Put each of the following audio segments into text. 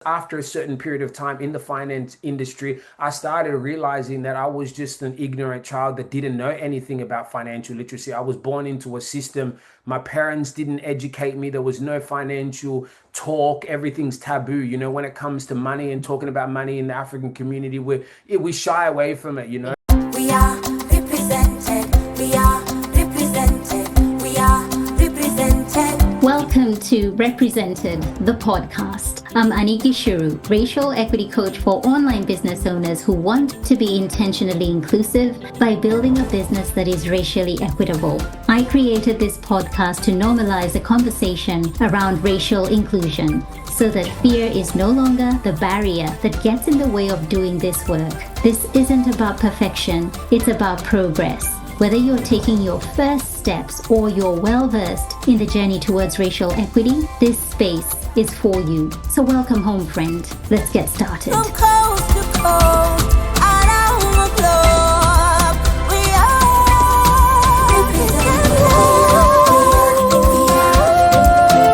After a certain period of time in the finance industry, I started realizing that I was just an ignorant child that didn't know anything about financial literacy. I was born into a system. My parents didn't educate me. There was no financial talk. Everything's taboo. When it comes to money and talking about money in the African community, we shy away from it. We are represented. We are represented. We are represented. Welcome to Represented, the podcast. I'm Aniki Shuru, racial equity coach for online business owners who want to be intentionally inclusive by building a business that is racially equitable. I created this podcast to normalize a conversation around racial inclusion so that fear is no longer the barrier that gets in the way of doing this work. This isn't about perfection, it's about progress. Whether you're taking your first steps or you're well-versed in the journey towards racial equity, this space is for you. So welcome home, friend. Let's get started. From coast to coast, around the globe, we are represented. We are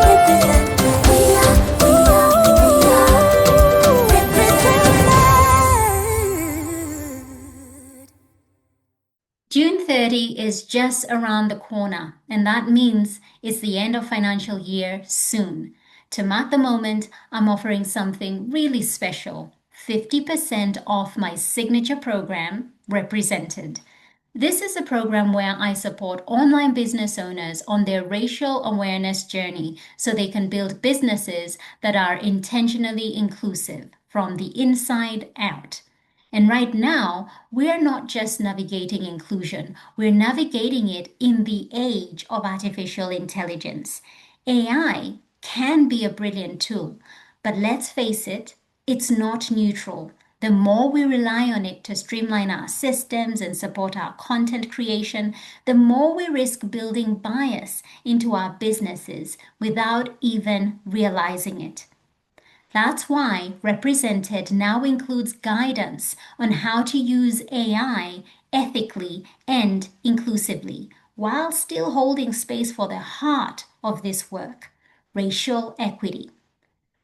represented. We are represented. June 30 is just around the corner, and that means it's the end of financial year soon. To mark the moment, I'm offering something really special, 50% off my signature program, Represented. This is a program where I support online business owners on their racial awareness journey so they can build businesses that are intentionally inclusive from the inside out. And right now, we're not just navigating inclusion, we're navigating it in the age of artificial intelligence. AI can be a brilliant tool, but let's face it, it's not neutral. The more we rely on it to streamline our systems and support our content creation, the more we risk building bias into our businesses without even realizing it. That's why Represented now includes guidance on how to use AI ethically and inclusively, while still holding space for the heart of this work, racial equity.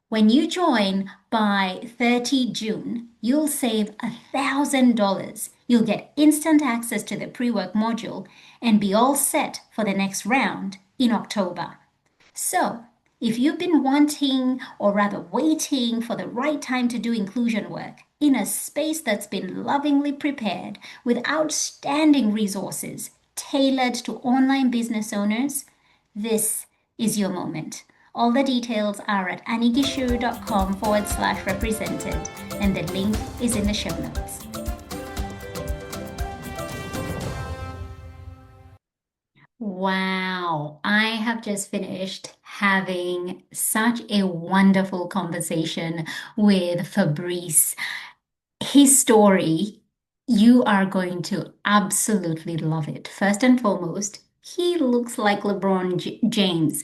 When you join by 30 June, you'll save $1,000. You'll get instant access to the pre-work module and be all set for the next round in October. So, if you've been wanting, or rather waiting for the right time to do inclusion work in a space that's been lovingly prepared with outstanding resources tailored to online business owners, this is your moment. All the details are at anikishuru.com/represented, and the link is in the show notes. Wow, I have just finished having such a wonderful conversation with Fabrice. His story, you are going to absolutely love it. First and foremost, he looks like LeBron James.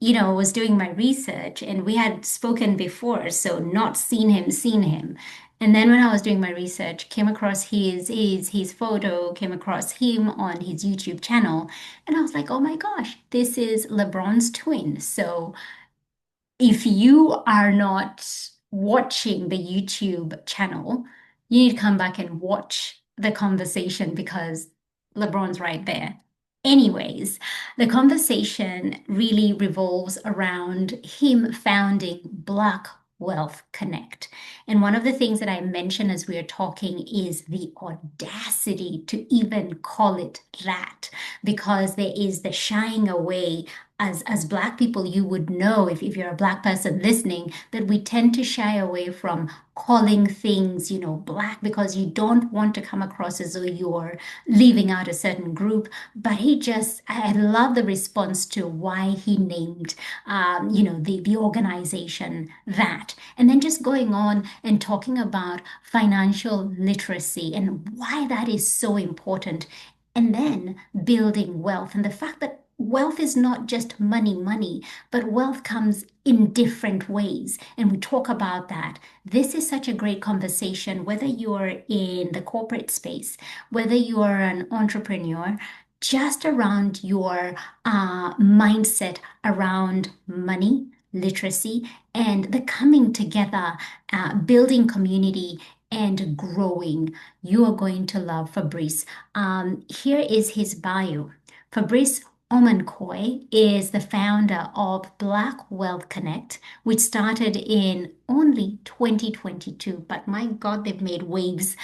Was doing my research and we had spoken before, so not seen him. And then when I was doing my research, came across his photo, came across him on his YouTube channel, and I was like, oh my gosh, this is LeBron's twin. So if you are not watching the YouTube channel, you need to come back and watch the conversation because LeBron's right there. Anyways, the conversation really revolves around him founding Black Wealth Connect. And one of the things that I mentioned as we are talking is the audacity to even call it that, because there is the shying away. As Black people, you would know if you're a Black person listening that we tend to shy away from calling things, Black, because you don't want to come across as though you're leaving out a certain group. But I love the response to why he named, the organization that. And then just going on and talking about financial literacy and why that is so important. And then building wealth and the fact that wealth is not just money, but wealth comes in different ways. And we talk about that. This is such a great conversation, whether you're in the corporate space, whether you are an entrepreneur, just around your mindset around money, literacy and the coming together, building community and growing. You are going to love Fabrice. Here is his bio. Fabrice Omankoy is the founder of Black Wealth Connect, which started in only 2022. But my God, they've made waves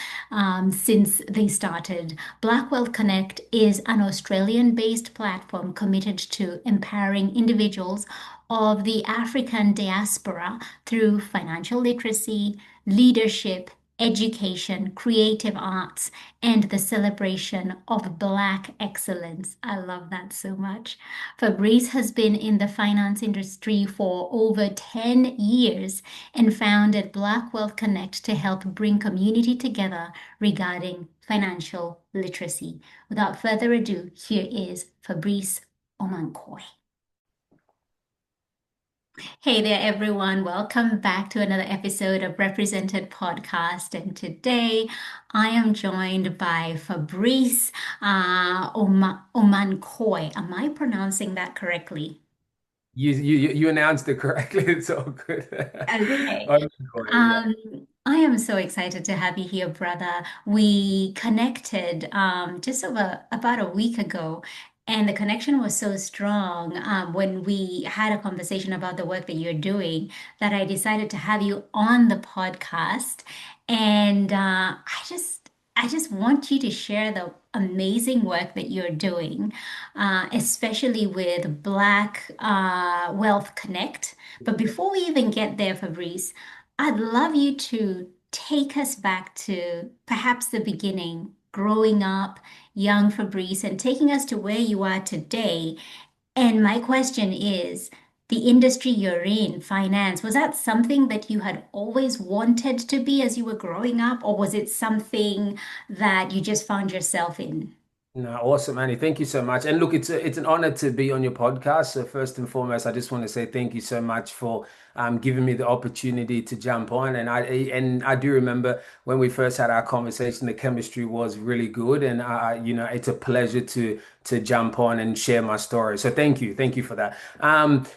since they started. Black Wealth Connect is an Australian-based platform committed to empowering individuals of the African diaspora through financial literacy, leadership, education, creative arts, and the celebration of Black excellence. I love that so much. Fabrice has been in the finance industry for over 10 years and founded Black Wealth Connect to help bring community together regarding financial literacy. Without further ado, here is Fabrice Omankoy. Hey there, everyone. Welcome back to another episode of Represented Podcast. And today I am joined by Fabrice Omankoy. Am I pronouncing that correctly? You announced it correctly. It's all good. Okay. Oh, yeah. Um, I am so excited to have you here, brother. We connected just about a week ago, and the connection was so strong when we had a conversation about the work that you're doing that I decided to have you on the podcast. And I just want you to share the amazing work that you're doing, especially with Black Wealth Connect. But before we even get there, Fabrice, I'd love you to take us back to perhaps the beginning, growing up, young Fabrice, and taking us to where you are today. And my question is, the industry you're in, finance, was that something that you had always wanted to be as you were growing up, or was it something that you just found yourself in? No, awesome, Annie. Thank you so much. And look, it's an honor to be on your podcast. So first and foremost, I just want to say thank you so much for giving me the opportunity to jump on. And I do remember when we first had our conversation, the chemistry was really good, and it's a pleasure to jump on and share my story. So thank you for that.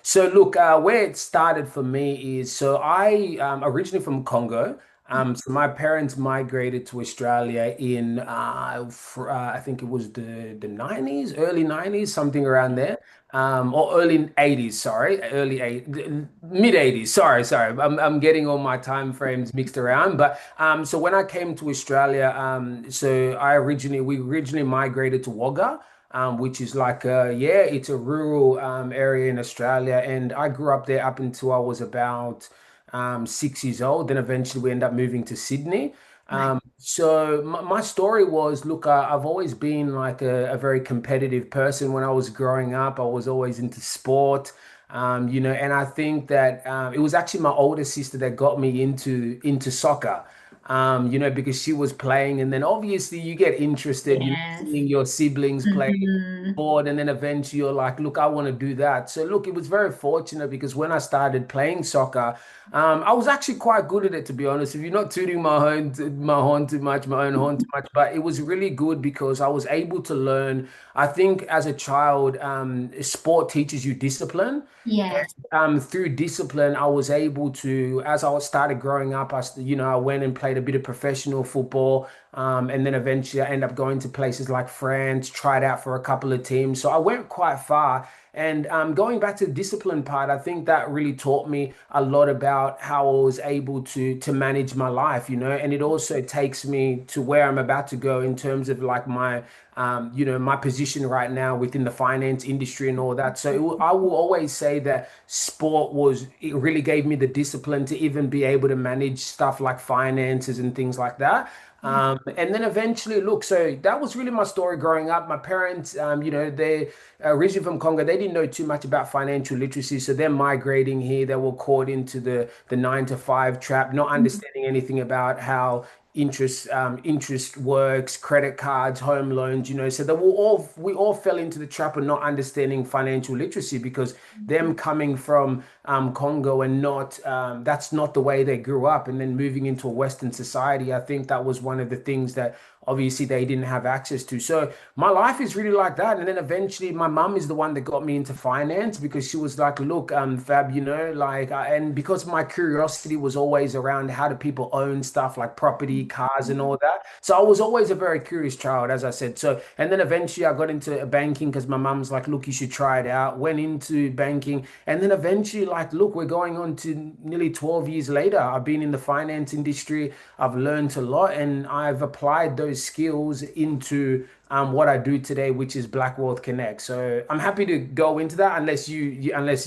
So look, where it started for me is so I originally from Congo. So my parents migrated to Australia in I think it was the 90s, early 90s, something around there. Or early 80s, sorry, mid 80s. Sorry. I'm getting all my time frames mixed around. But so when I came to Australia, so we originally migrated to Wagga. Which is like yeah, it's a rural area in Australia, and I grew up there up until I was about 6 years old. Then eventually we end up moving to Sydney. Right. So my story was, look, I've always been like a very competitive person. When I was growing up, I was always into sport. And I think that it was actually my older sister that got me into soccer. Because she was playing, and then obviously you get interested, Yes. seeing your siblings play Hmm. board, and then eventually you're like, look, I want to do that. So look, it was very fortunate because when I started playing soccer, I was actually quite good at it, to be honest. If you're not tooting my horn too much, my own horn too much, but it was really good because I was able to learn. I think as a child, sport teaches you discipline. Yes. Through discipline, I was able to, as I started growing up, I went and played a bit of professional football, and then eventually I ended up going to places like France, tried out for a couple of teams. So I went quite far. And going back to the discipline part, I think that really taught me a lot about how I was able to manage my life, and it also takes me to where I'm about to go in terms of like my position right now within the finance industry and all that. So I will always say that it really gave me the discipline to even be able to manage stuff like finances and things like that. And then eventually, look, so that was really my story growing up. My parents, they originally from Congo, they didn't know too much about financial literacy. So they're migrating here. They were caught into the 9 to 5 trap, not understanding anything about how interest works, credit cards, home loans, so that we all fell into the trap of not understanding financial literacy because them coming from Congo and not that's not the way they grew up, and then moving into a Western society. I think that was one of the things that obviously they didn't have access to. So my life is really like that. And then eventually my mum is the one that got me into finance because she was like, look, Fab, like, and because my curiosity was always around how do people own stuff like property, cars, and all that. So I was always a very curious child, as I said. So, and then eventually I got into banking because my mum's like, look, you should try it out. Went into banking. And then eventually, like, look, we're going on to nearly 12 years later. I've been in the finance industry. I've learned a lot and I've applied those skills into what I do today, which is Black Wealth Connect. So I'm happy to go into that unless unless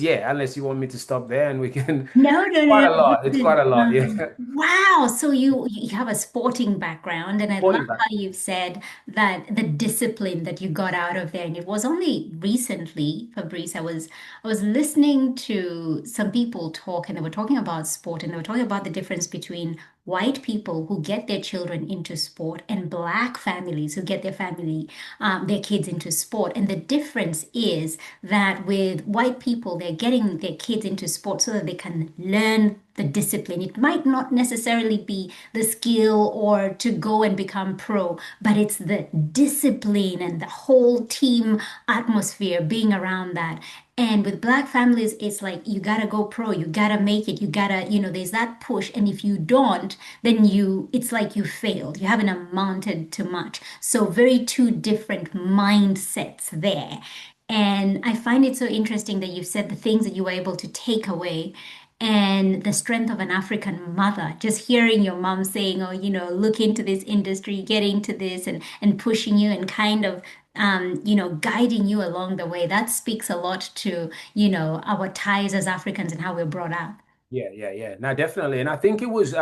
you want me to stop there and we can No, no, no, quite no. a lot. It's This is, quite a lot. Yeah. wow. So you have a sporting background, and I love Sporting back. how you've said that the discipline that you got out of there. And it was only recently, Fabrice, I was listening to some people talk, and they were talking about sport, and they were talking about the difference between white people who get their children into sport and black families who get their kids into sport. And the difference is that with white people, they're getting their kids into sport so that they can learn the discipline. It might not necessarily be the skill or to go and become pro, but it's the discipline and the whole team atmosphere being around that. And with black families, it's like you gotta go pro, you gotta make it, you gotta, there's that push. And if you don't, then it's like you failed. You haven't amounted to much. So very two different mindsets there. And I find it so interesting that you've said the things that you were able to take away and the strength of an African mother. Just hearing your mom saying, oh, look into this industry, get into this and pushing you and kind of guiding you along the way. That speaks a lot to, our ties as Africans and how we're brought up. Yeah, yeah, yeah. No, definitely. And I think it was,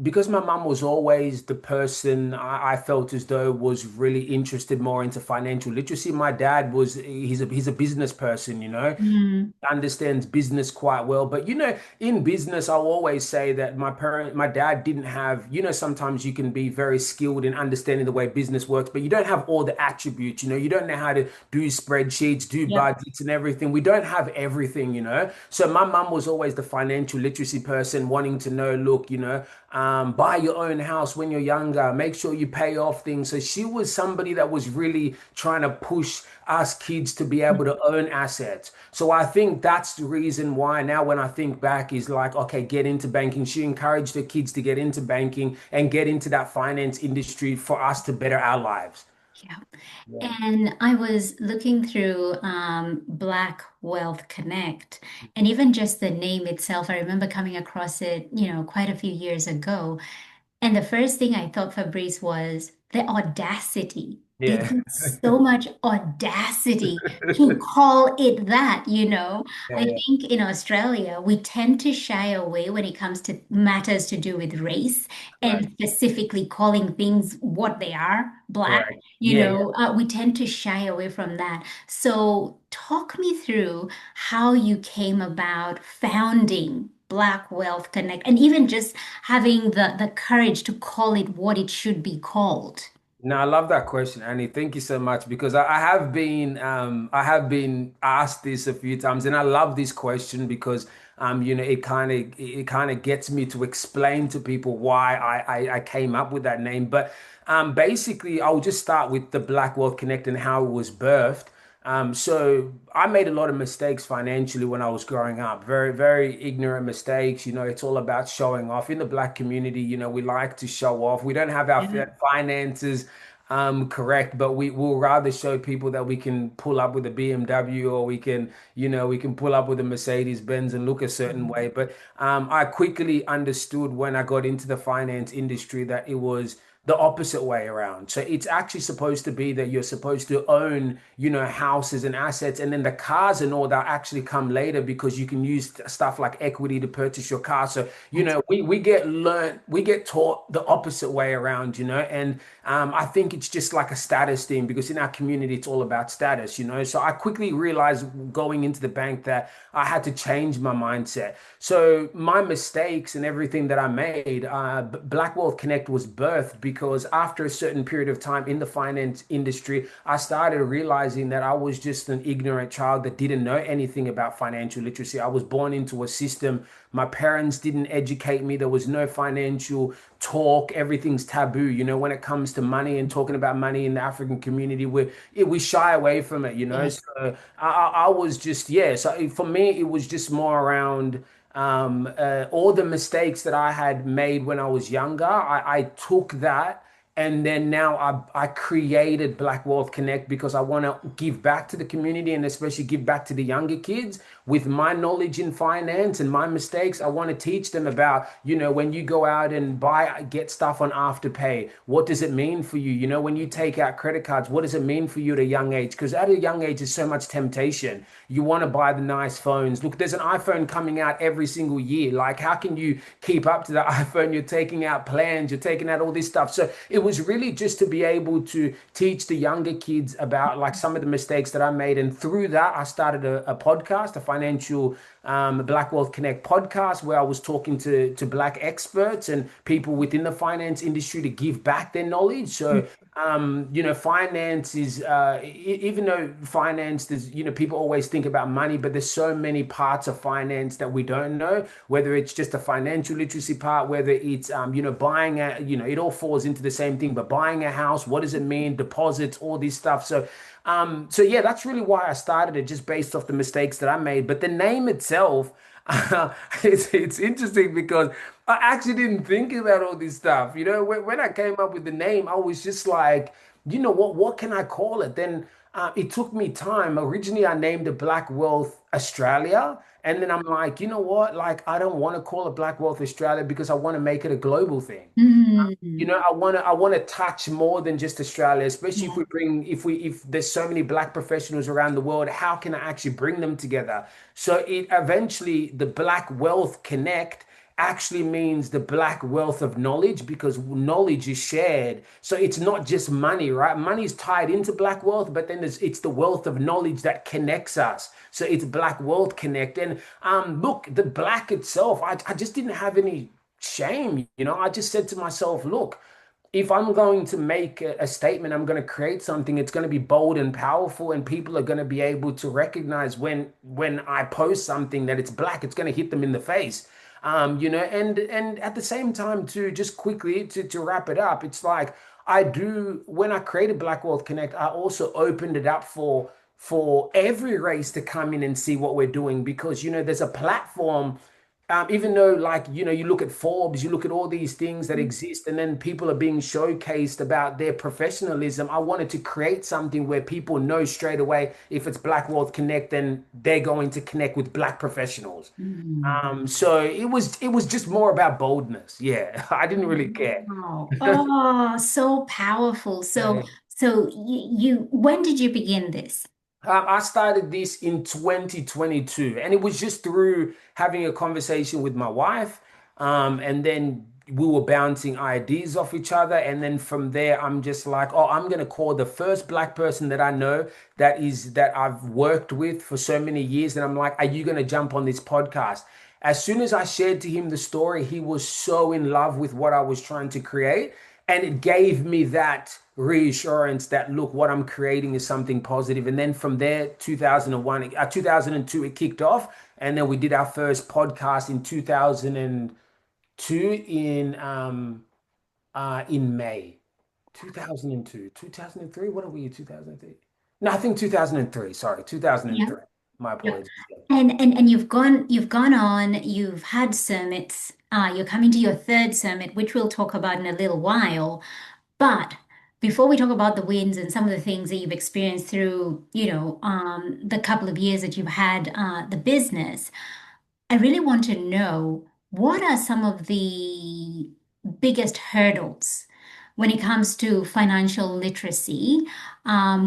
because my mum was always the person I felt as though was really interested more into financial literacy. My dad he's a business person, Mm, understands business quite well. But in business, I'll always say that my dad didn't have, sometimes you can be very skilled in understanding the way business works, but you don't have all the attributes, you don't know how to do spreadsheets, do yep. budgets and everything. We don't have everything, So my mum was always the financial literacy person wanting to know, look, buy your own house when you're younger, make sure you pay off things. So she was somebody that was really trying to push us kids to be able to own assets. So I think that's the reason why now when I think back is like, okay, get into banking. She encouraged her kids to get into banking and get into that finance industry for us to better our lives. Yeah. Yeah. And I was looking through Black Wealth Connect, and even just the name itself, I remember coming across it, quite a few years ago. And the first thing I thought, Fabrice, was the audacity. There's Yeah. just so much audacity to call it that, Yeah, I yeah. think in Australia, we tend to shy away when it comes to matters to do with race Correct. and specifically calling things what they are, black. Correct. Yeah, yeah. We tend to shy away from that. So, talk me through how you came about founding Black Wealth Connect and even just having the courage to call it what it should be called. No, I love that question, Annie. Thank you so much because I have been asked this a few times, and I love this question because it kind of gets me to explain to people why I came up with that name. But basically, I'll just start with the Black Wealth Connect and how it was birthed. So I made a lot of mistakes financially when I was growing up. Very, very ignorant mistakes. It's all about showing off. In the black community, we like to show off. We don't have our Yeah. finances correct, but we will rather show people that we can pull up with a BMW or we can pull up with a Mercedes Benz and look a certain way. But I quickly understood when I got into the finance industry that it was the opposite way around. So it's actually supposed to be that you're supposed to own, houses and assets, and then the cars and all that actually come later because you can use stuff like equity to purchase your car. So, we get taught the opposite way around, and I think it's just like a status thing because in our community it's all about status, So I quickly realized going into the bank that I had to change my mindset. So my mistakes and everything that I made, Black Wealth Connect was birthed because after a certain period of time in the finance industry, I started realizing that I was just an ignorant child that didn't know anything about financial literacy. I was born into a system. My parents didn't educate me. There was no financial talk. Everything's taboo. When it comes to money and talking about money in the African community, we shy away from it. Yeah. So I was just, yeah. So for me, it was just more around all the mistakes that I had made when I was younger. I took that, and then now I created Black Wealth Connect because I want to give back to the community, and especially give back to the younger kids with my knowledge in finance and my mistakes. I want to teach them about, when you go out and get stuff on Afterpay, what does it mean for you? When you take out credit cards, what does it mean for you at a young age? Because at a young age, there's so much temptation. You want to buy the nice phones. Look, there's an iPhone coming out every single year. Like, how can you keep up to the iPhone? You're taking out plans, you're taking out all this stuff. So it was really just to be able to teach the younger kids about like some of the mistakes that I made. And through that, I started a podcast, a financial Black Wealth Connect podcast, where I was talking to Black experts and people within the finance industry to give back their knowledge. So finance is, even though finance, there's, people always think about money, but there's so many parts of finance that we don't know, whether it's just a financial literacy part, whether it's, buying it all falls into the same thing, but buying a house, what does it mean? Deposits, all this stuff. So yeah, that's really why I started it, just based off the mistakes that I made. But the name itself, it's interesting because I actually didn't think about all this stuff. When I came up with the name, I was just like, what can I call it? Then it took me time. Originally, I named it Black Wealth Australia. And then I'm like, you know what? Like, I don't want to call it Black Wealth Australia because I want to make it a global thing. Mm. I want to touch more than just Australia, especially Yeah. if there's so many Black professionals around the world, how can I actually bring them together? So it eventually, the Black Wealth Connect actually means the Black wealth of knowledge, because knowledge is shared. So it's not just money, right? Money is tied into Black wealth, but then it's the wealth of knowledge that connects us. So it's Black Wealth Connect. And look, the Black itself, I just didn't have any shame. I just said to myself, look, if I'm going to make a statement, I'm going to create something, it's going to be bold and powerful, and people are going to be able to recognize when I post something that it's Black, it's going to hit them in the face. And at the same time, too, just quickly to wrap it up, it's like I do when I created Black Wealth Connect, I also opened it up for every race to come in and see what we're doing, because there's a platform. Even though, like, you look at Forbes, you look at all these things that exist, and then people are being showcased about their professionalism. I wanted to create something where people know straight away, if it's Black Wealth Connect, then they're going to connect with Black professionals. Mm. So it was just more about boldness. Yeah, I didn't really care. Wow. Oh, so powerful. So, Yeah. so when did you begin this? I started this in 2022, and it was just through having a conversation with my wife. And then we were bouncing ideas off each other. And then from there, I'm just like, oh, I'm gonna call the first Black person that I know that I've worked with for so many years. And I'm like, are you gonna jump on this podcast? As soon as I shared to him the story, he was so in love with what I was trying to create. And it gave me that reassurance that, look, what I'm creating is something positive. And then from there, 2001, 2002, it kicked off. And then we did our first podcast in 2002 in May. 2002, 2003. What are we in 2003? No, I think 2003. Sorry, Yeah. 2003. My Yeah. apologies. And you've gone on, you've had summits, you're coming to your third summit, which we'll talk about in a little while. But before we talk about the wins and some of the things that you've experienced through, the couple of years that you've had the business, I really want to know what are some of the biggest hurdles when it comes to financial literacy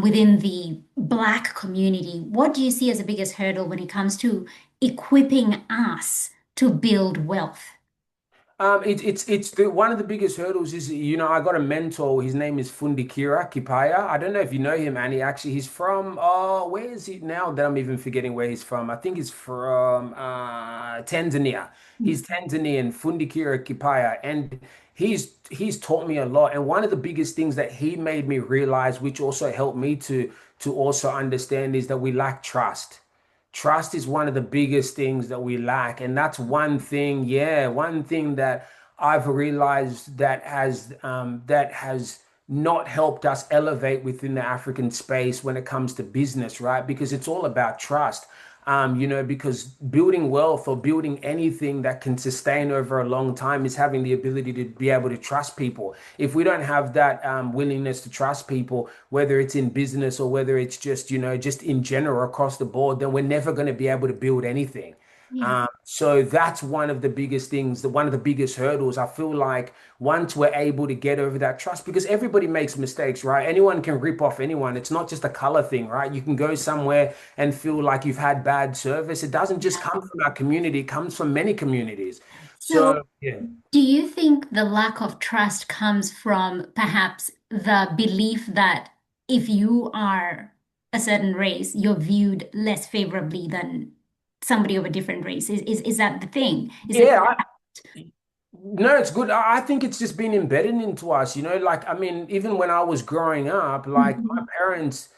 within the Black community? What do you see as the biggest hurdle when it comes to equipping us to build wealth? One of the biggest hurdles is, I got a mentor. His name is Fundikira Kipaya. I don't know if you know him, Annie. Actually, he's from, where is he now that I'm even forgetting where he's from? I think he's from Tanzania. He's Tanzanian, Fundikira Kipaya. And he's taught me a lot. And one of the biggest things that he made me realize, which also helped me to also understand, is that we lack trust. Trust is one of the biggest things that we lack. And that's one thing, yeah, one thing that I've realized that has not helped us elevate within the African space when it comes to business, right? Because it's all about trust. Because building wealth or building anything that can sustain over a long time is having the ability to be able to trust people. If we don't have that willingness to trust people, whether it's in business or whether it's just, just in general across the board, then we're never going to be able to build anything. Yeah. So that's one of the biggest things, one of the biggest hurdles. I feel like once we're able to get over that trust, because everybody makes mistakes, right? Anyone can rip off anyone. It's not just a color thing, right? You can go somewhere and feel like you've had bad service. It doesn't just come from our community, it comes from many communities. So, So, yeah. do you think the lack of trust comes from perhaps the belief that if you are a certain race, you're viewed less favorably than somebody of a different race? Is that the thing? Is it? Yeah, no, it's good. I think it's just been embedded into us, like, I mean, even when I was growing up, like my Mhm. parents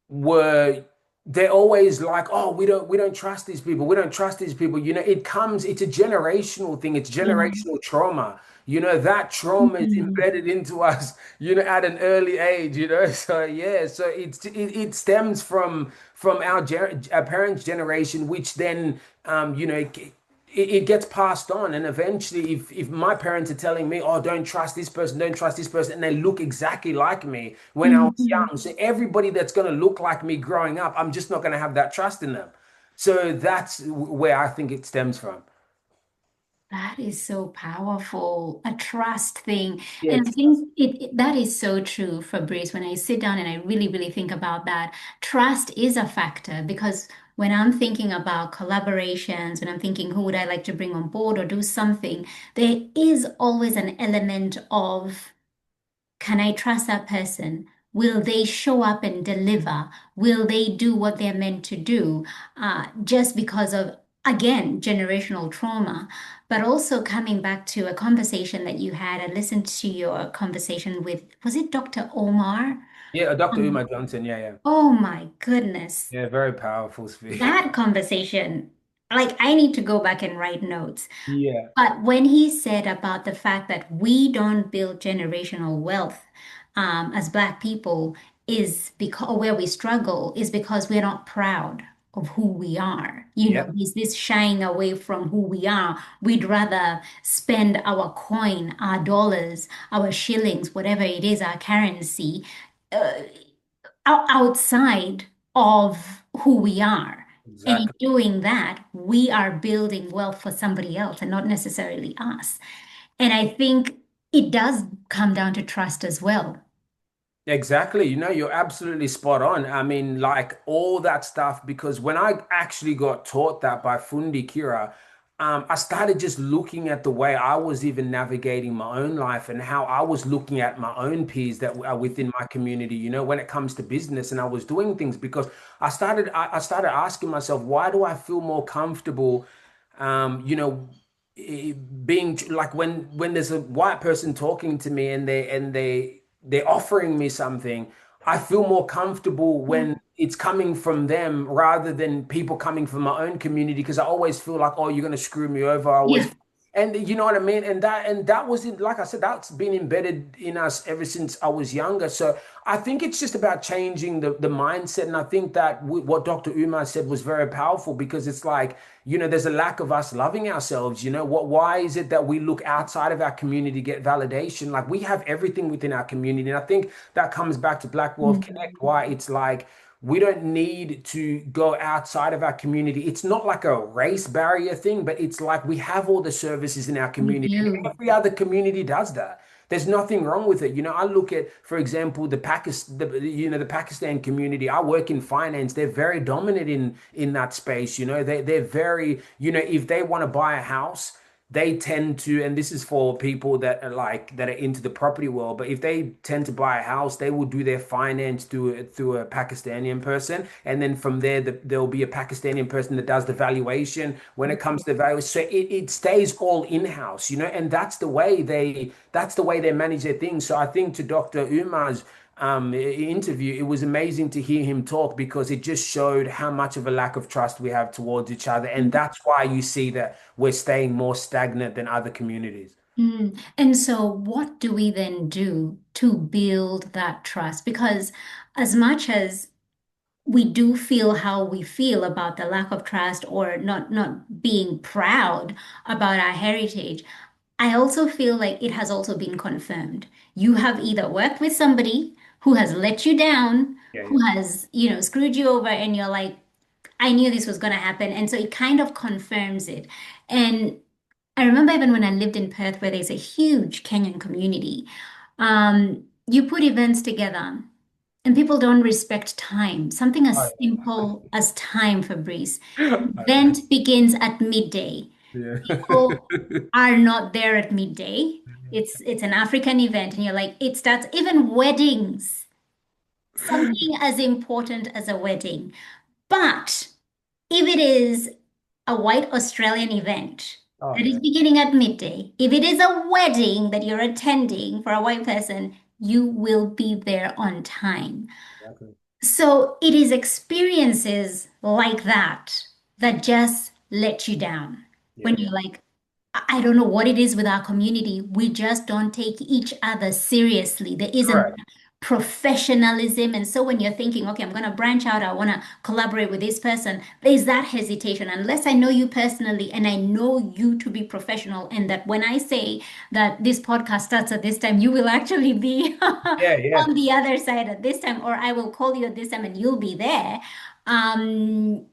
were they're always like, oh, we don't trust these people, we don't trust these people. It's a generational thing, it's Yeah. generational trauma. That trauma is Mhm. embedded into us, at an early age. So yeah, so it stems from our parents' generation, which then it gets passed on. And eventually, if my parents are telling me, oh, don't trust this person, don't trust this person, and they look exactly like me when I was Mhm. young, so everybody that's going to look like me growing up, I'm just not going to have that trust in them. So that's where I think it stems from. That is so powerful, a trust thing. Yeah, And I think that is so true, Fabrice. When I sit down and I really, really think about that, trust is a factor because when I'm thinking about collaborations, when I'm thinking who would I like to bring on board or do something, there is always an element of can I trust that person? Will they show up and deliver? Will they do what they're meant to do? Just because of, again, generational trauma. But also coming back to a conversation that you had, I listened to your conversation with, was it Dr. Omar? yeah, Dr. Um, Uma Johnson. Yeah, yeah, oh my goodness. yeah. Very powerful speech. That conversation, like I need to go back and write notes. Yeah, But when he said about the fact that we don't build generational wealth as Black people is because where we struggle is because we're not proud of who we are. yep, Is this shying away from who we are? We'd rather spend our coin, our dollars, our shillings, whatever it is, our currency, uh, outside of who we are. And in exactly. doing that, we are building wealth for somebody else and not necessarily us. And I think it does come down to trust as well. Exactly. You're absolutely spot on. I mean, like all that stuff, because when I actually got taught that by Fundi Kira, I started just looking at the way I was even navigating my own life and how I was looking at my own peers that are within my community, when it comes to business. And I was doing things because I started asking myself, why do I feel more comfortable, um, you know, being like when there's a white person talking to me and they're offering me something, I feel more comfortable Yeah. when it's coming from them rather than people coming from my own community, because I always feel like, oh, you're gonna screw me over. I always, Yeah. and you know what I mean? And that was in, like I said, that's been embedded in us ever since I was younger. So I think it's just about changing the mindset. And I think that what Dr. Umar said was very powerful, because it's like, there's a lack of us loving ourselves. Why is it that we look outside of our community to get validation? Like, we have everything within our community. And I think that comes back to Black Wealth Connect, Mhm. why it's like, we don't need to go outside of our community. It's not like a race barrier thing, but it's like we have all the services in our We community, and do. every other community does that. There's nothing wrong with it. I look at, for example, the Pakistan community. I work in finance. They're very dominant in that space. They're very, if they want to buy a house, they tend to, and this is for people that are like that are into the property world, but if they tend to buy a house, they will do their finance through a Pakistani person, and then from there there'll be a Pakistani person that does the valuation when it comes to the value. So it stays all in-house, you know, and that's the way they manage their things. So I think to Dr. Umar's interview, it was amazing to hear him talk because it just showed how much of a lack of trust we have towards each other. And that's why you see that we're staying more stagnant than other communities. And so, what do we then do to build that trust? Because as much as we do feel how we feel about the lack of trust or not being proud about our heritage, I also feel like it has also been confirmed. You have either worked with somebody who has let you down, Yeah, who yeah. has, screwed you over, and you're like, I knew this was going to happen. And so it kind of confirms it. And I remember even when I lived in Perth, where there's a huge Kenyan community, you put events together and people don't respect time. Something Oh, as simple as time, Fabrice. yeah. The event begins at midday. Yeah. People are not there at midday. It's an African event, and you're like, it starts even weddings, something as important as a wedding. But if it is a white Australian event Oh, that is yeah. beginning at midday, if it is a wedding that you're attending for a white person, you will be there on time. Exactly. So it is experiences like that that just let you down Yeah, when yeah. you're like, I don't know what it is with our community. We just don't take each other seriously. There isn't Correct. professionalism. And so when you're thinking, okay, I'm going to branch out, I want to collaborate with this person, there's that hesitation. Unless I know you personally and I know you to be professional, and that when I say that this podcast starts at this time, you will actually be Yeah, yeah. on the other side at this time, or I will call you at this time and you'll be there. Um,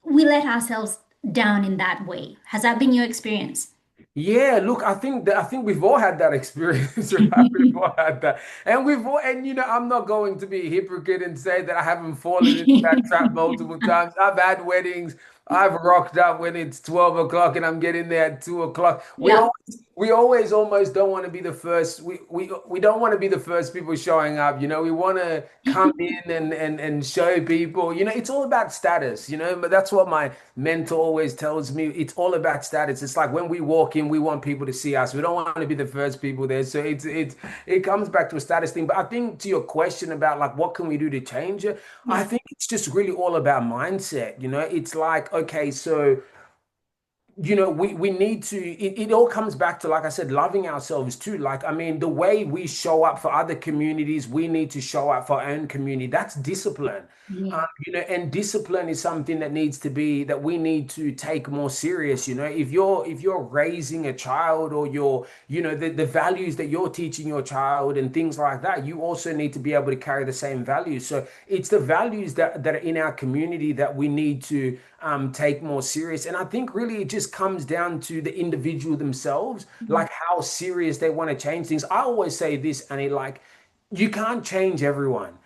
we let ourselves down in that way. Has that been your experience? Yeah, look, I think we've all had that experience, right? We've all had that. And we've all and you know, I'm not going to be a hypocrite and say that I haven't fallen into that trap multiple times. I've had weddings, I've rocked up when it's 12 o'clock and I'm getting there at 2 o'clock. Yeah. We always almost don't want to be the first. We don't want to be the first people showing up. You know, we want to come in and show people. You know, it's all about status. You know, but that's what my mentor always tells me. It's all about status. It's like when we walk in, we want people to see us. We don't want to be the first people there. So it comes back to a status thing. But I think to your question about like what can we do to change it, I Yeah. think it's just really all about mindset. You know, it's like okay, so you know we need to it all comes back to like I said loving ourselves too. Like I mean the way we show up for other communities we need to show up for our own community. That's discipline. Yeah. You know, and discipline is something that needs to be that we need to take more serious. You know, if you're raising a child or you're you know the values that you're teaching your child and things like that, you also need to be able to carry the same values. So it's the values that are in our community that we need to take more serious. And I think really it just comes down to the individual themselves, Mhm. like how serious they want to change things. I always say this, and it like you can't change everyone.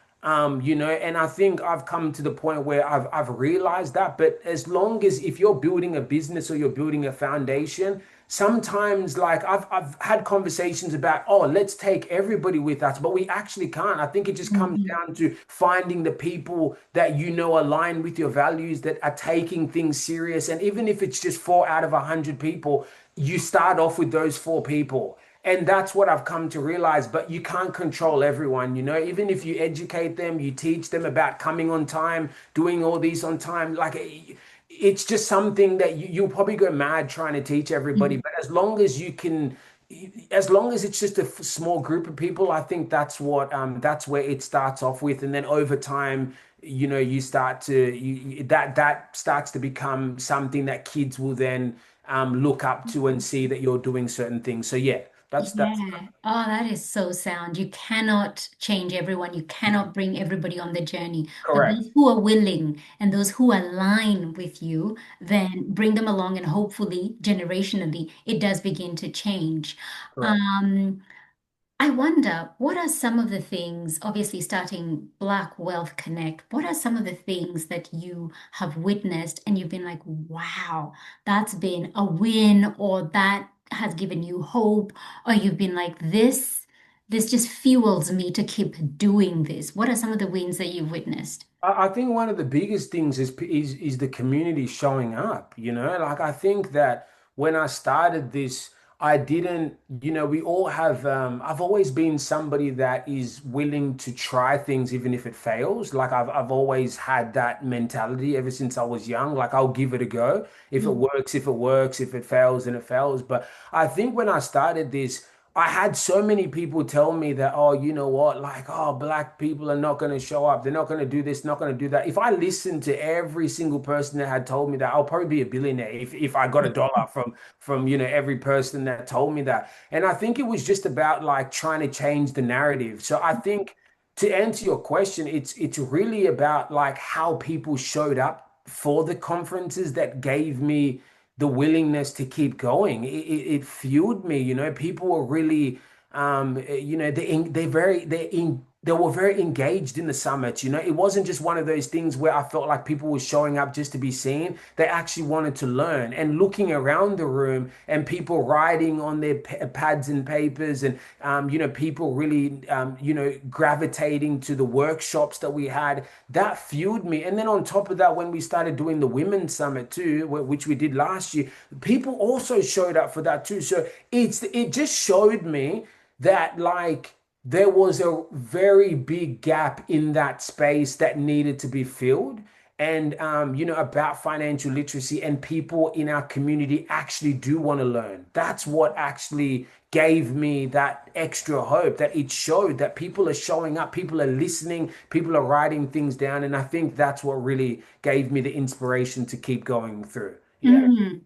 You know, and I think I've come to the point where I've realized that. But as long as if you're building a business or you're building a foundation, sometimes like I've had conversations about, oh, let's take everybody with us, but we actually can't. I think it just comes Mhm. down to finding the people that you know align with your values, that are taking things serious. And even if it's just 4 out of 100 people, you start off with those 4 people. And that's what I've come to realize. But you can't control everyone, you know, even if you educate them, you teach them about coming on time, doing all these on time, like it's just something that you'll probably go mad trying to teach everybody. Mhm. But as long as you can, as long as it's just a small group of people, I think that's where it starts off with. And then over time, you know, you start to, that starts to become something that kids will then look up to and see that you're doing certain things. So yeah, that's Yeah. Oh, that is so sound. You cannot change everyone. You cannot bring everybody on the journey. But correct. those who are willing and those who align with you, then bring them along and hopefully generationally it does begin to change. Correct. Um, I wonder, what are some of the things, obviously starting Black Wealth Connect, what are some of the things that you have witnessed and you've been like, wow, that's been a win, or that has given you hope, or you've been like, this just fuels me to keep doing this. What are some of the wins that you've witnessed? I think one of the biggest things is the community showing up, you know? Like I think that when I started this, I didn't, we all have I've always been somebody that is willing to try things even if it fails. Like I've always had that mentality ever since I was young. Like I'll give it a go. If it Mm. works, if it works, if it fails, then it fails. But I think when I started this, I had so many people tell me that, oh, you know what, like, oh, black people are not going to show up. They're not going to do this, not going to do that. If I listened to every single person that had told me that, I'll probably be a billionaire if I got a dollar from, every person that told me that. And I think it was just about like trying to change the narrative. So I think to answer your question, it's really about like how people showed up for the conferences that gave me the willingness to keep going. It fueled me. People were really, they were very engaged in the summits. It wasn't just one of those things where I felt like people were showing up just to be seen. They actually wanted to learn. And looking around the room and people writing on their pads and papers, and people really, gravitating to the workshops that we had, that fueled me. And then on top of that, when we started doing the women's summit too, which we did last year, people also showed up for that too. So it just showed me that like there was a very big gap in that space that needed to be filled. And about financial literacy, and people in our community actually do want to learn. That's what actually gave me that extra hope, that it showed that people are showing up, people are listening, people are writing things down. And I think that's what really gave me the inspiration to keep going through. Yeah. Mm.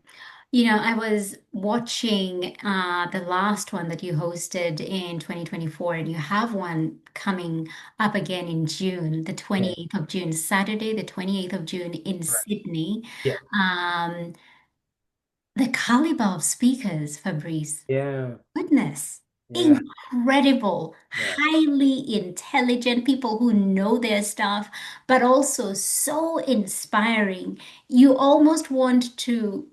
I was watching the last one that you hosted in 2024, and you have one coming up again in June, the Yeah. 28th of June, Saturday, the 28th of June in Right. Sydney. Yeah. Um, the caliber of speakers, Fabrice, Yeah. goodness, Yeah. incredible, Yeah. highly intelligent people who know their stuff, but also so inspiring. You almost want to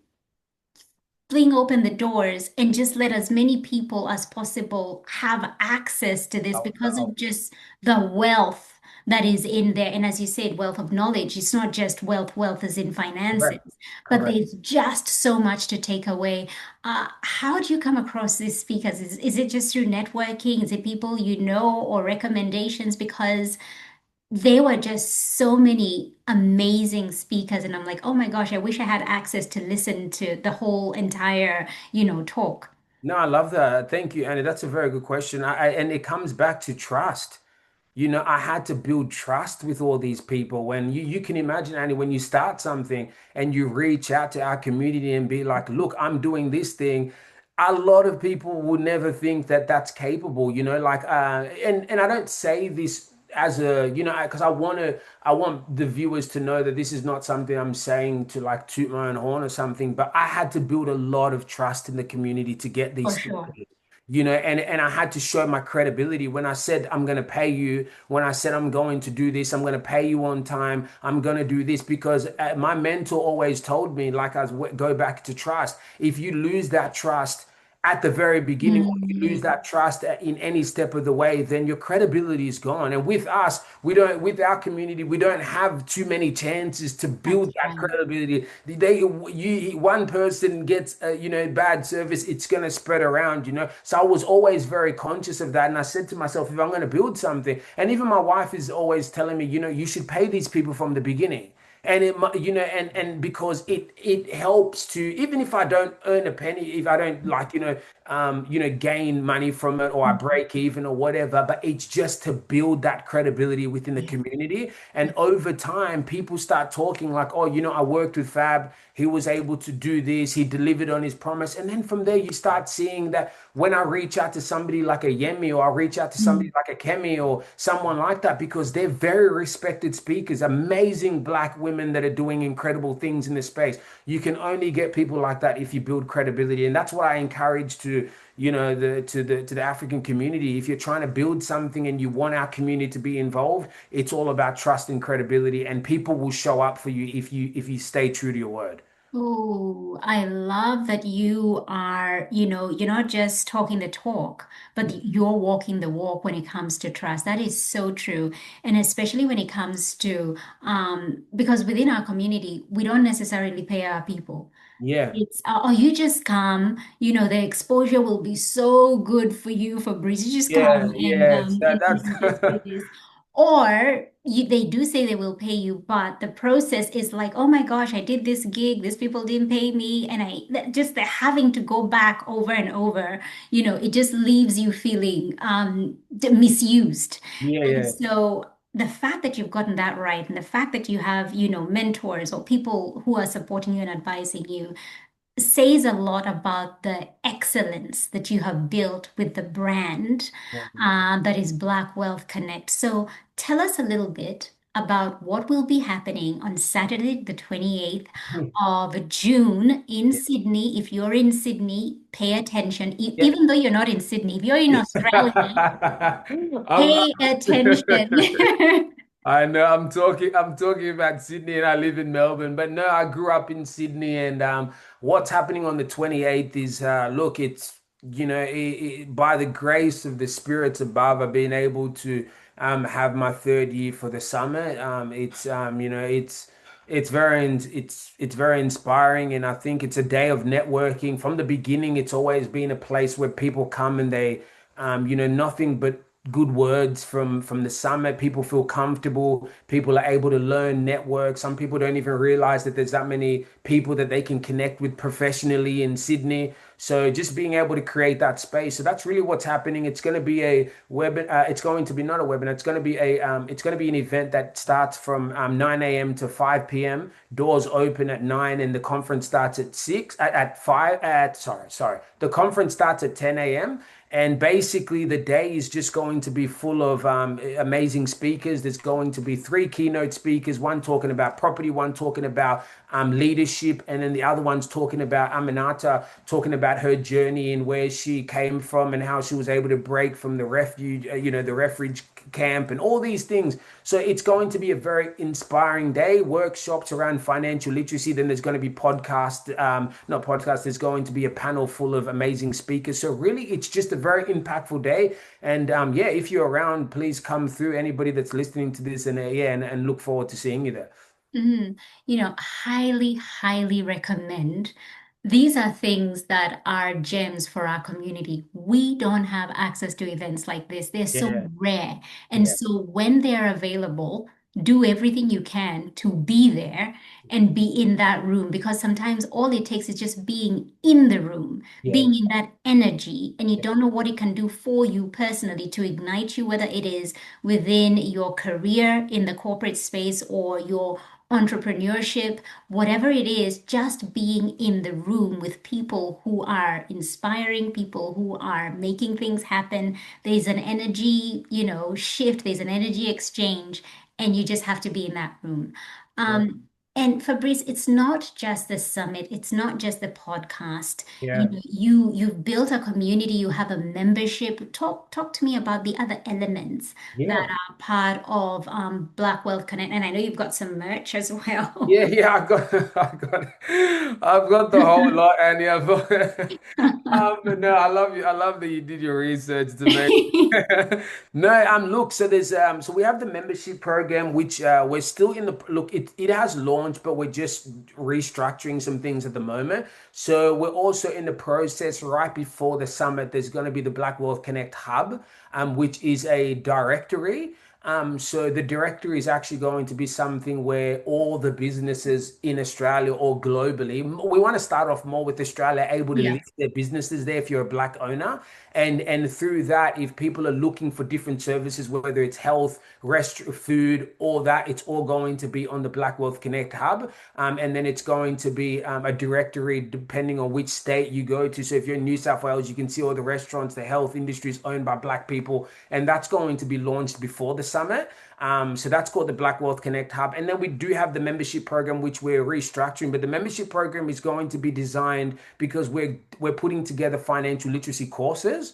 fling open the doors and just let as many people as possible have access to this That was the because of hope. just the wealth that is in there. And as you said, wealth of knowledge. It's not just wealth as in finances, Correct. but Correct. there's just so much to take away. How do you come across these speakers? Is it just through networking? Is it people you know or recommendations? Because there were just so many amazing speakers, and I'm like, oh my gosh, I wish I had access to listen to the whole entire, talk. No, I love that. Thank you, Annie. That's a very good question. And it comes back to trust. I had to build trust with all these people. When you can imagine, Annie, when you start something and you reach out to our community and be like, look, I'm doing this thing. A lot of people would never think that that's capable, like, and I don't say this as a, because I want the viewers to know that this is not something I'm saying to like toot my own horn or something, but I had to build a lot of trust in the community to get For these sure. speakers. And I had to show my credibility when I said I'm going to pay you, when I said I'm going to do this, I'm going to pay you on time, I'm going to do this, because my mentor always told me, like, go back to trust. If you lose that trust at the very beginning, or you lose Mm, that trust in any step of the way, then your credibility is gone. And with us, we don't, with our community, we don't have too many chances to that's build that right. credibility. One person gets, bad service, it's going to spread around. So I was always very conscious of that. And I said to myself, if I'm going to build something, and even my wife is always telling me, you should pay these people from the beginning. And and because it helps to, even if I don't earn a penny, if I don't like, gain money from it, or I break even or whatever, but it's just to build that credibility within the Yeah. community. And over time, people start talking like, oh, I worked with Fab. He was able to do this. He delivered on his promise. And then from there, you start seeing that when I reach out to somebody like a Yemi, or I reach out to somebody Mm, like a Kemi or someone like that, because they're very respected speakers, amazing black women that are doing incredible things in this space. You can only get people like that if you build credibility. And that's what I encourage to to, the African community. If you're trying to build something and you want our community to be involved, it's all about trust and credibility, and people will show up for you if you stay true to your word. Oh, I love that you are, you're not just talking the talk, but you're walking the walk when it comes to trust. That is so true. And especially when it comes to, because within our community, we don't necessarily pay our people. Yeah. It's oh, you just come, the exposure will be so good for you, Fabrice. You just Yeah, come and yes, and you just do that's this. Or they do say they will pay you, but the process is like, oh my gosh, I did this gig, these people didn't pay me, and just the having to go back over and over, it just leaves you feeling misused. yeah, And yeah, so the fact that you've gotten that right, and the fact that you have, mentors or people who are supporting you and advising you says a lot about the excellence that you have built with the brand that is Black Wealth Connect. So tell us a little bit about what will be happening on Saturday, the 28th of June in yeah, Sydney. If you're in Sydney, pay attention. yeah. Even though you're not in Sydney, if you're in Australia, I'm, pay attention. I know I'm talking about Sydney and I live in Melbourne, but no, I grew up in Sydney, and what's happening on the 28th is look, it's by the grace of the spirits above, I've been able to have my third year for the summit. It's very inspiring, and I think it's a day of networking. From the beginning, it's always been a place where people come and they nothing but good words from the summit. People feel comfortable. People are able to learn, network. Some people don't even realize that there's that many people that they can connect with professionally in Sydney. So just being able to create that space. So that's really what's happening. It's going to be a web. It's going to be not a webinar. It's going to be a. It's going to be an event that starts from 9 a.m. to 5 p.m. Doors open at 9, and the conference starts at 6 at 5. Sorry. The conference starts at 10 a.m. And basically, the day is just going to be full of amazing speakers. There's going to be three keynote speakers, one talking about property, one talking about leadership, and then the other one's talking about Aminata, talking about her journey and where she came from and how she was able to break from the refuge, the refuge camp and all these things. So it's going to be a very inspiring day. Workshops around financial literacy. Then there's going to be not podcast. There's going to be a panel full of amazing speakers. So really, it's just a very impactful day. And yeah, if you're around, please come through. Anybody that's listening to this, and and look forward to seeing you there. Mhm. Highly, highly recommend. These are things that are gems for our community. We don't have access to events like this. They're so Yeah, rare. And yeah, so when they're available, do everything you can to be there and be in that room, because sometimes all it takes is just being in the room, yeah, being in that energy, and you don't know what it can do for you personally to ignite you, whether it is within your career in the corporate space or your entrepreneurship, whatever it is, just being in the room with people who are inspiring, people who are making things happen. There's an energy, shift, there's an energy exchange, and you just have to be in that room. yeah, And Fabrice, it's not just the summit, it's not just the podcast. yeah, You've built a community, you have a membership. Talk to me about the other elements that yeah. are part of Black Wealth Connect. And I know you've got some merch as well. Yeah, yeah, I've got the whole lot, and yeah, but no, I love you. I love that you did your research to make. No, look, so so we have the membership program, which we're still in the look. It has launched, but we're just restructuring some things at the moment. So we're also in the process right before the summit. There's going to be the Black Wealth Connect Hub, which is a directory. So the directory is actually going to be something where all the businesses in Australia or globally, we want to start off more with Australia able to Yeah. list their businesses there if you're a black owner. And through that, if people are looking for different services, whether it's health, rest, food, all that, it's all going to be on the Black Wealth Connect hub. And then it's going to be a directory depending on which state you go to. So if you're in New South Wales, you can see all the restaurants, the health industry is owned by black people, and that's going to be launched before the summit. So that's called the Black Wealth Connect Hub. And then we do have the membership program, which we're restructuring. But the membership program is going to be designed because we're putting together financial literacy courses.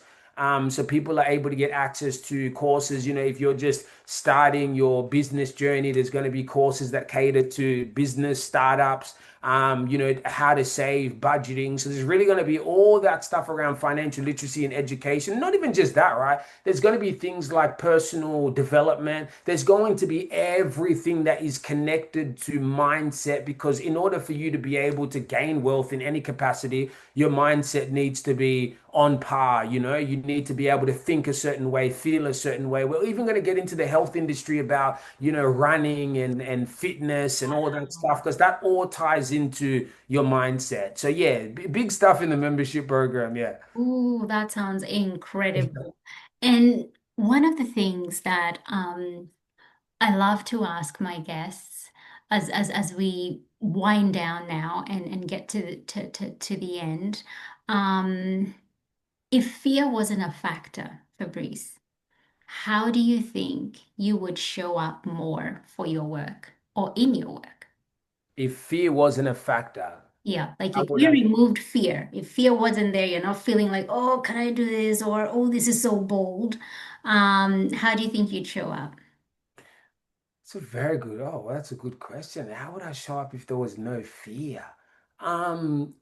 So people are able to get access to courses. If you're just starting your business journey, there's going to be courses that cater to business startups, how to save, budgeting. So there's really going to be all that stuff around financial literacy and education. Not even just that, right? There's going to be things like personal development. There's going to be everything that is connected to mindset, because in order for you to be able to gain wealth in any capacity, your mindset needs to be on par. You need to be able to think a certain way, feel a certain way. We're even going to get into the health industry about, running and fitness and all that stuff, because that all ties into your mindset. So yeah, big stuff in the membership program. Yeah. Ooh, that sounds incredible. And one of the things that I love to ask my guests as we wind down now and get to the end, um, if fear wasn't a factor, Fabrice, how do you think you would show up more for your work or in your work? If fear wasn't a factor, Yeah, like how if would you I? removed fear, if fear wasn't there, you're not feeling like, oh, can I do this? Or, oh, this is so bold. How do you think you'd show up? It's a very good. Oh, well, that's a good question. How would I show up if there was no fear? Um,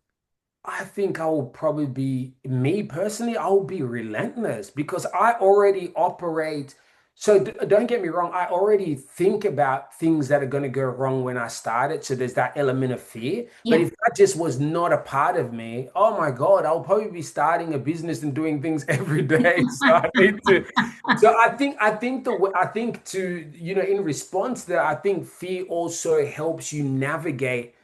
I think I will probably be, me personally, I will be relentless because I already operate. So don't get me wrong, I already think about things that are going to go wrong when I start it. So there's that element of fear. But Yeah. if that just was not a part of me, oh my God, I'll probably be starting a business and doing things every day. So I need to. So I think to, in response to that, I think fear also helps you navigate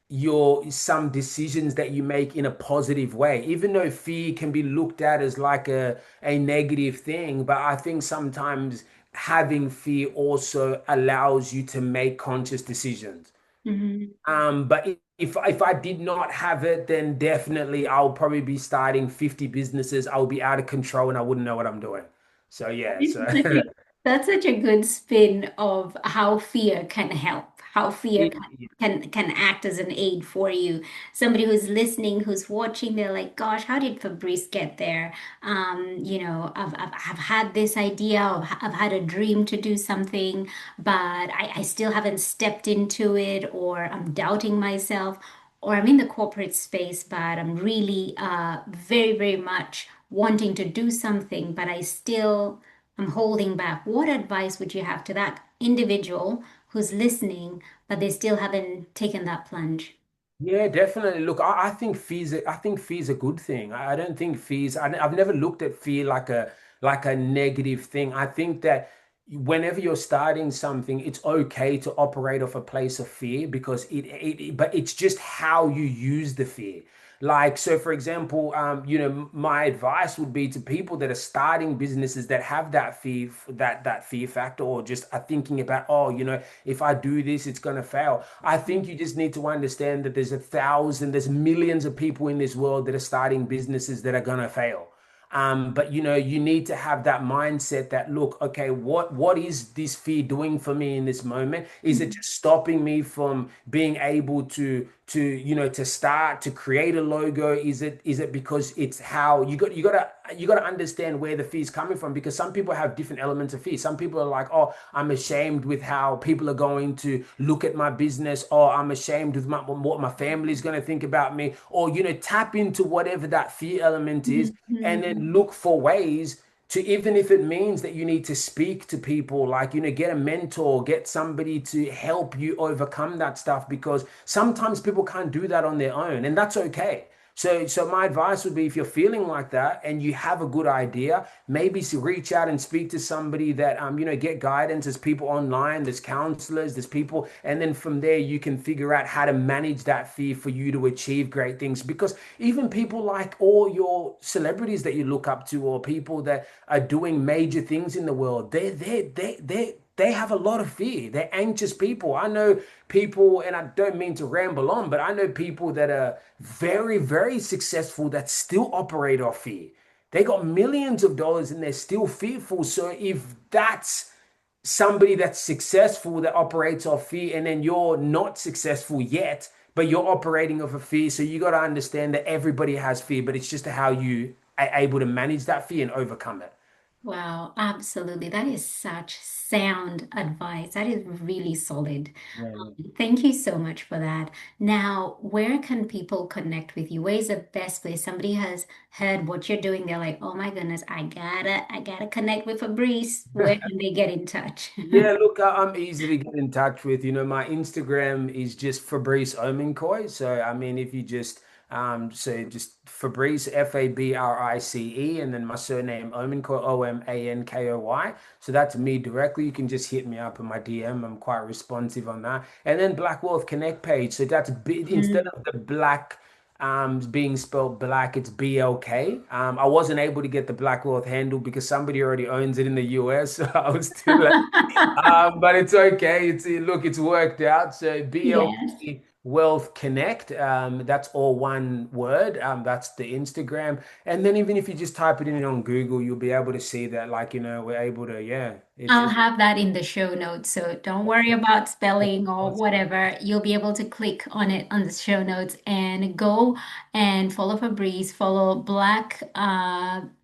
your some decisions that you make in a positive way, even though fear can be looked at as like a negative thing. But I think sometimes having fear also allows you to make conscious decisions. Mhm. But if I did not have it, then definitely I'll probably be starting 50 businesses. I'll be out of control and I wouldn't know what I'm doing. So yeah, so That's such a good spin of how fear can help, how fear can act as an aid for you. Somebody who's listening, who's watching, they're like, "Gosh, how did Fabrice get there?" I've had this idea, I've had a dream to do something, but I still haven't stepped into it, or I'm doubting myself, or I'm in the corporate space, but I'm really very, very much wanting to do something, but I'm holding back. What advice would you have to that individual who's listening, but they still haven't taken that plunge? Yeah, definitely. Look, I think fear's a good thing. I don't think I've never looked at fear like a negative thing. I think that whenever you're starting something, it's okay to operate off a place of fear because but it's just how you use the fear. Like, so for example, my advice would be to people that are starting businesses that have that fear, that fear factor, or just are thinking about, oh, if I do this, it's going to fail. I think you just need to understand that there's millions of people in this world that are starting businesses that are going to fail. But you need to have that mindset that, look, okay, what is this fear doing for me in this moment? Is it just stopping me from being able to start to create a logo? Is it because it's how you got to understand where the fear is coming from, because some people have different elements of fear. Some people are like, oh, I'm ashamed with how people are going to look at my business, or I'm ashamed with what my family is going to think about me, or tap into whatever that fear element is, and then Mhm. look for ways to, even if it means that you need to speak to people, like, get a mentor, get somebody to help you overcome that stuff, because sometimes people can't do that on their own, and that's okay. So my advice would be, if you're feeling like that and you have a good idea, maybe reach out and speak to somebody that get guidance. There's people online, there's counselors, there's people, and then from there you can figure out how to manage that fear for you to achieve great things. Because even people like all your celebrities that you look up to, or people that are doing major things in the world, they have a lot of fear. They're anxious people. I know people, and I don't mean to ramble on, but I know people that are very, very successful that still operate off fear. They got millions of dollars and they're still fearful. So if that's somebody that's successful that operates off fear, and then you're not successful yet, but you're operating off a fear. So you got to understand that everybody has fear, but it's just how you are able to manage that fear and overcome it. Wow, absolutely. That is such sound advice. That is really solid. Yeah. Thank you so much for that. Now, where can people connect with you? Where is the best place? Somebody has heard what you're doing. They're like, oh my goodness, I gotta connect with Fabrice. Where can they get in touch? Yeah, look, I'm easy to get in touch with. My Instagram is just Fabrice Omankoy. So, I mean, if you just so just Fabrice, Fabrice, and then my surname Omankoy, Omankoy. So that's me directly. You can just hit me up in my DM. I'm quite responsive on that. And then Black Wealth Connect page. So that's instead of the black being spelled black, it's BLK. I wasn't able to get the Black Wealth handle because somebody already owns it in the US. So I was too late. But it's okay. It's worked out. So Yes. BLK Wealth Connect. That's all one word. That's the Instagram. And then even if you just type it in on Google, you'll be able to see that, like, we're able to, yeah, I'll it's have that in the show notes, so don't worry about spelling or whatever. You'll be able to click on it on the show notes and go and follow Fabrice, follow Black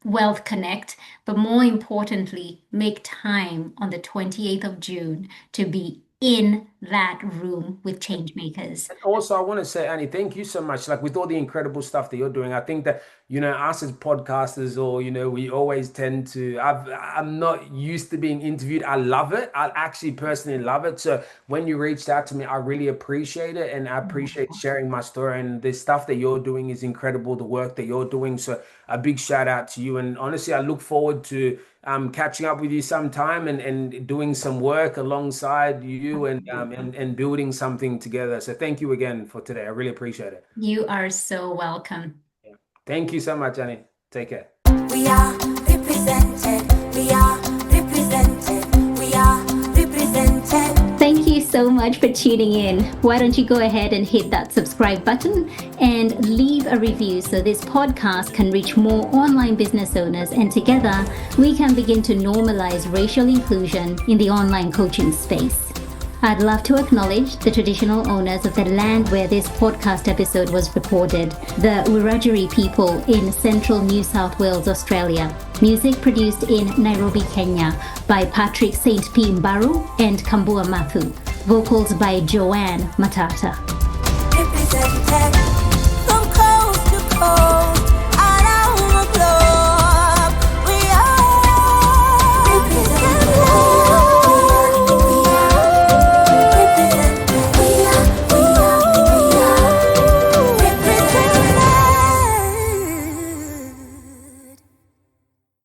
Wealth Connect, but more importantly, make time on the 28th of June to be in that room with change makers. also, I want to say, Annie, thank you so much. Like with all the incredible stuff that you're doing, I think that, us as podcasters, or, we always tend to, I'm not used to being interviewed. I love it. I actually personally love it. So when you reached out to me, I really appreciate it. And I appreciate sharing my story. And the stuff that you're doing is incredible, the work that you're doing. So a big shout out to you. And honestly, I look forward to catching up with you sometime, and doing some work alongside you, and building something together. So thank you again for today. I really appreciate it. You are so welcome. Yeah. Thank you so much, Annie. Take care. We are represented. We are represented. We are represented. Thank you so much for tuning in. Why don't you go ahead and hit that subscribe button and leave a review so this podcast can reach more online business owners, and together we can begin to normalize racial inclusion in the online coaching space. I'd love to acknowledge the traditional owners of the land where this podcast episode was recorded, the Wiradjuri people in central New South Wales, Australia. Music produced in Nairobi, Kenya by Patrick St. P. Mbaru and Kambua Mathu. Vocals by Joanne Matata. Represented.